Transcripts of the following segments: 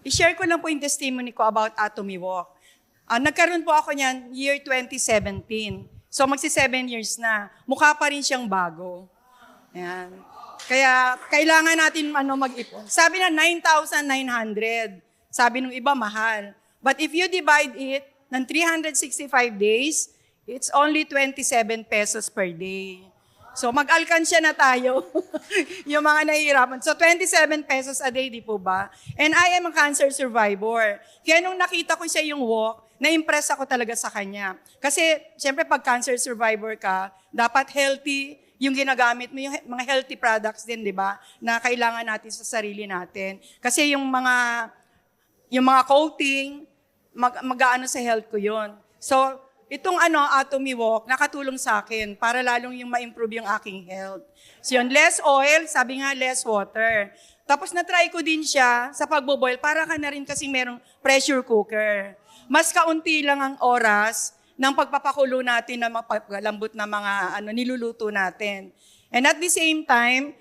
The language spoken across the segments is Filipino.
I-share ko lang po yung testimony ko about Atomy Walk. Nagkaroon po ako niyan year 2017. So magsi 7 years na. Mukha pa rin siyang bago. Ayan. Kaya kailangan natin mag-ipon. Sabi na 9,900. Sabi nung iba mahal. But if you divide it ng 365 days, it's only 27 pesos per day. So mag-alkansya na tayo, yung mga nahihirapan. So 27 pesos a day, di po ba? And I am a cancer survivor. Kaya nung nakita ko siya yung walk, na-impress ako talaga sa kanya. Kasi siyempre pag cancer survivor ka, dapat healthy yung ginagamit mo, yung mga healthy products din, di ba? Na kailangan natin sa sarili natin. Kasi yung mga coating, mag-aano sa health ko yun. So, itong Atomy Walk, nakatulong sa akin para lalong yung ma-improve yung aking health. So yun, less oil, sabi nga less water. Tapos na-try ko din siya sa pagboboil, para ka na rin kasi merong pressure cooker. Mas kaunti lang ang oras ng pagpapakulo natin na lambot na mga niluluto natin. And at the same time,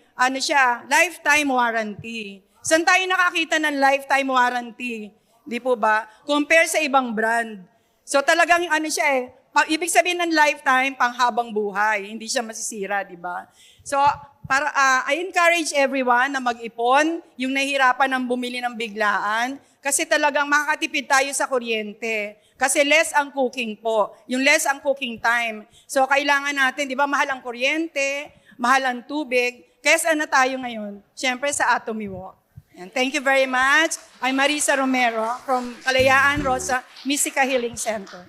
lifetime warranty. Saan tayo nakakita ng lifetime warranty? Di po ba? Compare sa ibang brand. So talagang ibig sabihin ng lifetime, panghabang buhay. Hindi siya masisira, di ba? So I encourage everyone na mag-ipon, yung nahihirapan ng bumili ng biglaan, kasi talagang makakatipid tayo sa kuryente. Kasi less ang cooking po, yung less ang cooking time. So kailangan natin, di ba, mahal ang kuryente, mahal ang tubig, kaya saan na tayo ngayon? Siyempre sa Atomy Walk. And thank you very much. I'm Marisa Romero from Kalayaan Rosa Mystica Healing Center.